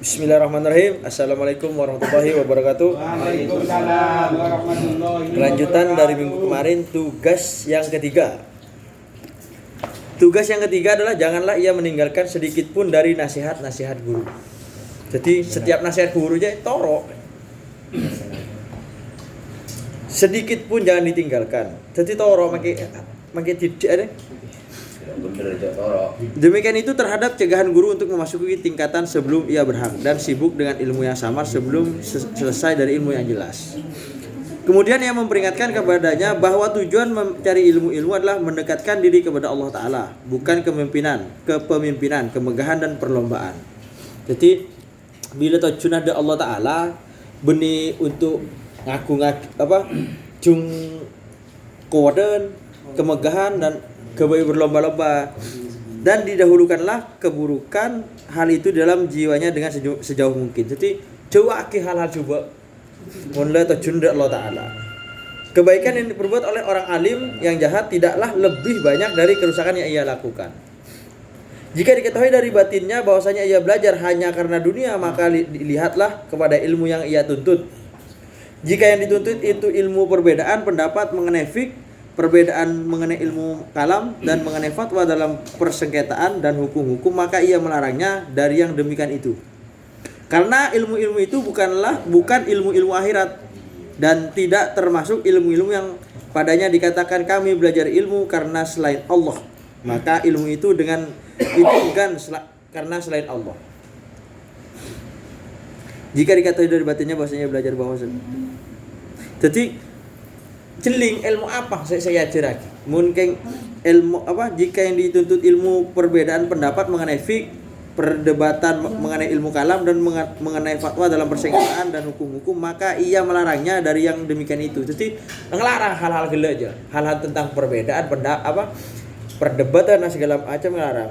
Bismillahirrahmanirrahim. Assalamualaikum warahmatullahi wabarakatuh. Waalaikumsalam warahmatullahi wabarakatuh. Kelanjutan dari minggu kemarin, tugas yang ketiga. Tugas yang ketiga adalah janganlah ia meninggalkan sedikit pun dari nasihat-nasihat guru. Jadi setiap nasihat guru aja toro. Sedikit pun jangan ditinggalkan. Jadi toro makin tidak ada. Demikian itu terhadap cegahan guru untuk memasuki tingkatan sebelum ia berhak dan sibuk dengan ilmu yang samar sebelum selesai dari ilmu yang jelas. Kemudian ia memperingatkan kepadanya bahwa tujuan mencari ilmu-ilmu adalah mendekatkan diri kepada Allah Ta'ala, bukan kepemimpinan, kemegahan dan perlombaan. Jadi bila tujuan ada Allah Ta'ala, benih untuk ngaku jung kuaden, kemegahan dan kebaik berlomba-lomba, dan didahulukanlah keburukan hal itu dalam jiwanya dengan sejauh mungkin. Jadi jauhi hal-hal coba mulai terjunda Allah Ta'ala. Kebaikan yang diperbuat oleh orang alim yang jahat tidaklah lebih banyak dari kerusakan yang ia lakukan. Jika diketahui dari batinnya bahwasanya ia belajar hanya karena dunia, maka dilihatlah kepada ilmu yang ia tuntut. Jika yang dituntut itu ilmu perbedaan pendapat mengenai fiqh, perbedaan mengenai ilmu kalam, dan mengenai fatwa dalam persengketaan dan hukum-hukum, maka ia melarangnya dari yang demikian itu. Karena ilmu-ilmu itu bukan ilmu-ilmu akhirat dan tidak termasuk ilmu-ilmu yang padanya dikatakan kami belajar ilmu karena selain Allah. Maka ilmu itu dengan itu bukan karena selain Allah. Jika dikatakan dari batinnya bahwasanya belajar bahwasanya. Jadi jeling ilmu apa saya ajar lagi. Mungkin ilmu apa jika yang dituntut ilmu perbedaan pendapat mengenai fiqh, perdebatan mengenai ilmu kalam dan mengenai fatwa dalam persengketaan dan hukum-hukum, maka ia melarangnya dari yang demikian itu. Jadi ngelarang hal-hal gila aja, hal-hal tentang perbedaan perdebatan dan segala macam melarang.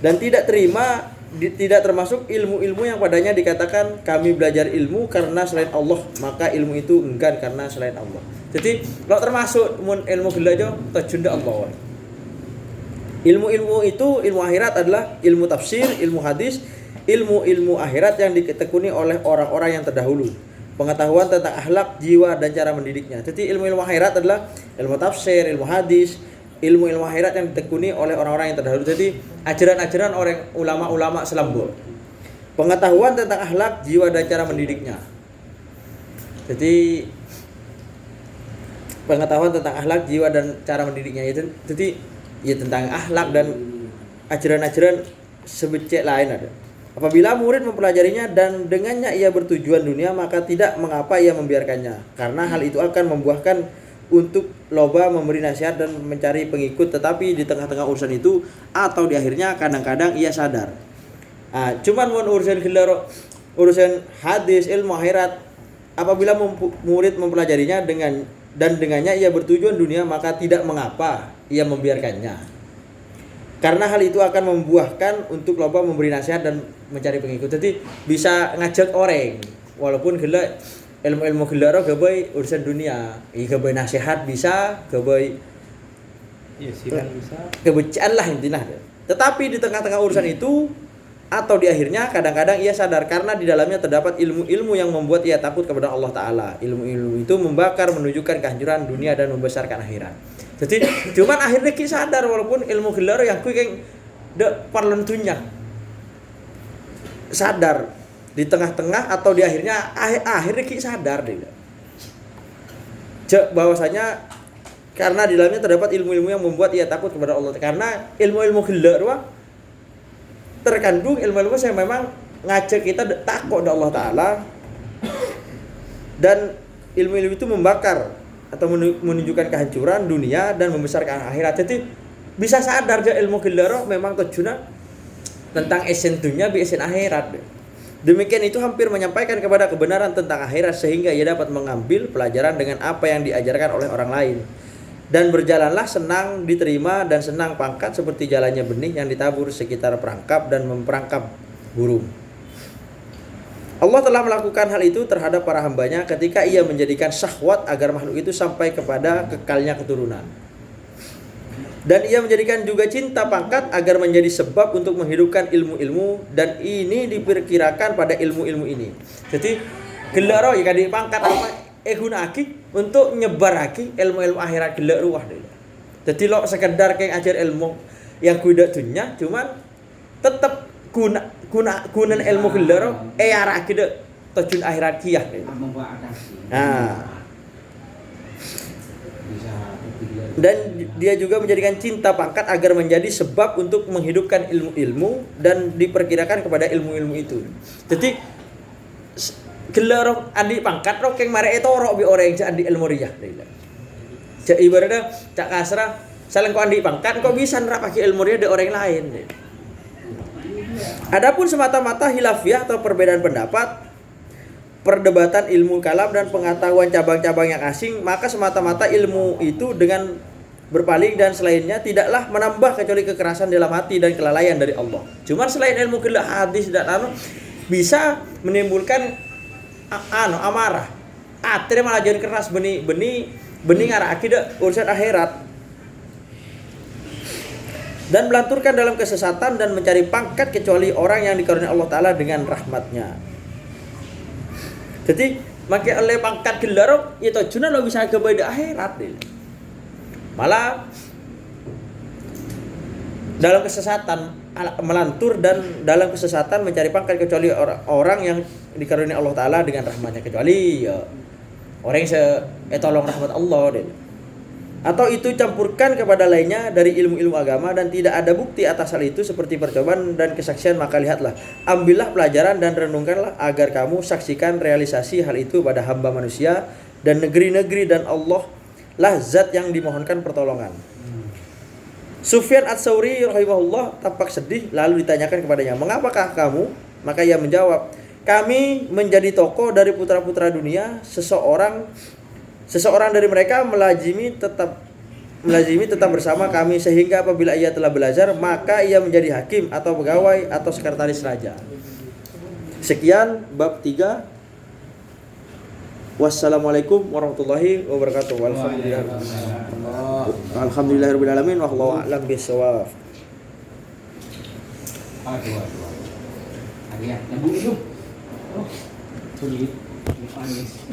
Dan tidak termasuk ilmu-ilmu yang padanya dikatakan kami belajar ilmu karena selain Allah, maka ilmu itu enggan karena selain Allah. Jadi kalau termasuk ilmu gila aja tajunda Allah. Ilmu-ilmu itu ilmu akhirat adalah ilmu tafsir, ilmu hadis, ilmu-ilmu akhirat yang ditekuni oleh orang-orang yang terdahulu. Pengetahuan tentang akhlak, jiwa dan cara mendidiknya. Jadi ilmu-ilmu akhirat adalah ilmu tafsir, ilmu hadis, ilmu-ilmu akhirat yang ditekuni oleh orang-orang yang terdahulu. Jadi ajaran-ajaran orang ulama-ulama selambut. Pengetahuan tentang akhlak, jiwa dan cara mendidiknya. Jadi pengetahuan tentang akhlak, jiwa dan cara mendidiknya itu. Jadi ya tentang akhlak dan ajaran-ajaran sebecek lain ada. Apabila murid mempelajarinya dan dengannya ia bertujuan dunia, maka tidak mengapa ia membiarkannya, karena hal itu akan membuahkan untuk loba memberi nasihat dan mencari pengikut. Tetapi di tengah-tengah urusan itu atau di akhirnya kadang-kadang ia sadar. Cuman urusan hadis, ilmu akhirat, apabila murid mempelajarinya dengannya ia bertujuan dunia, maka tidak mengapa ia membiarkannya, karena hal itu akan membuahkan untuk loba memberi nasihat dan mencari pengikut. Jadi bisa ngajak orang walaupun gila ilmu-ilmu gila gabai urusan dunia, gabai nasihat bisa, gabai bisa, kebecaan lah intinya. Tetapi di tengah-tengah urusan itu atau di akhirnya kadang-kadang ia sadar karena di dalamnya terdapat ilmu-ilmu yang membuat ia takut kepada Allah Ta'ala. Ilmu-ilmu itu membakar, menunjukkan kehancuran dunia dan membesarkan akhirat. Jadi cuman akhirnya kita sadar walaupun ilmu gelar yang kui kayak dek parlentunya sadar di tengah-tengah atau di akhirnya kita sadar deh bahwasanya karena di dalamnya terdapat ilmu-ilmu yang membuat ia takut kepada Allah. Karena ilmu-ilmu gelar terkandung ilmu-ilmu yang memang ngajak kita takut kepada Allah Ta'ala, dan ilmu-ilmu itu membakar atau menunjukkan kehancuran dunia dan membesarkan akhirat. Jadi bisa sadar aja ilmu gilaro memang tujuannya tentang esen dunia bi esen akhirat. Demikian itu hampir menyampaikan kepada kebenaran tentang akhirat sehingga ia dapat mengambil pelajaran dengan apa yang diajarkan oleh orang lain. Dan berjalanlah senang diterima dan senang pangkat seperti jalannya benih yang ditabur sekitar perangkap dan memperangkap burung. Allah telah melakukan hal itu terhadap para hambanya ketika ia menjadikan syahwat agar makhluk itu sampai kepada kekalnya keturunan. Dan ia menjadikan juga cinta pangkat agar menjadi sebab untuk menghidupkan ilmu-ilmu, dan ini diperkirakan pada ilmu-ilmu ini. Jadi gelar ya kadi pangkat apa gunaki untuk nyebaraki ilmu-ilmu akhirat gelar ruah deh. Jadi lo sekedar kayak ajar ilmu yang kuda dunia, cuman tetap guna ilmu gelar arah kita tujuan akhirat kiyah. Nah, dan dia juga menjadikan cinta pangkat agar menjadi sebab untuk menghidupkan ilmu-ilmu, dan diperkirakan kepada ilmu-ilmu itu. Jadi gelar andi pangkat ro keng mare itu ro bi orang yang andi ilmu riyah. Jadi ibaratnya cak kasra saling kau andi pangkat kau bisa nerapake ilmu riyah dari orang lain. Adapun semata-mata hilafiah atau perbedaan pendapat, perdebatan ilmu kalam dan pengetahuan cabang-cabang yang asing, maka semata-mata ilmu itu dengan berpaling dan selainnya tidaklah menambah kecuali kekerasan dalam hati dan kelalaian dari Allah. Cuma selain ilmu gelak hadis dan bisa menimbulkan amarah. Akhirnya malah jadi keras benih arah akidah urusan akhirat. Dan melanturkan dalam kesesatan dan mencari pangkat kecuali orang yang dikaruniai Allah Ta'ala dengan rahmatnya. Jadi makai oleh pangkat gelar itu tujuan lo bisa kepada akhirat deh. Malah dalam kesesatan melantur dan dalam kesesatan mencari pangkat kecuali orang yang dikaruniai Allah Ta'ala dengan rahmatnya, kecuali ya orang yang tolong rahmat Allah deh. Atau itu campurkan kepada lainnya dari ilmu-ilmu agama dan tidak ada bukti atas hal itu seperti percobaan dan kesaksian, maka lihatlah, ambillah pelajaran dan renungkanlah agar kamu saksikan realisasi hal itu pada hamba manusia dan negeri-negeri, dan Allah lah zat yang dimohonkan pertolongan. Sufyan Ats-Tsauri rahimahullah tampak sedih, lalu ditanyakan kepadanya, mengapakah kamu? Maka ia menjawab, kami menjadi tokoh dari putra-putra dunia, seseorang dari mereka melazimi tetap bersama kami sehingga apabila ia telah belajar maka ia menjadi hakim atau pegawai atau sekretaris raja. Sekian bab 3. Wassalamualaikum warahmatullahi wabarakatuh. Alhamdulillahirabbil alamin wallahu a'lam bissawab. Aduh. Ada yang itu. Oh, sulit. Panis.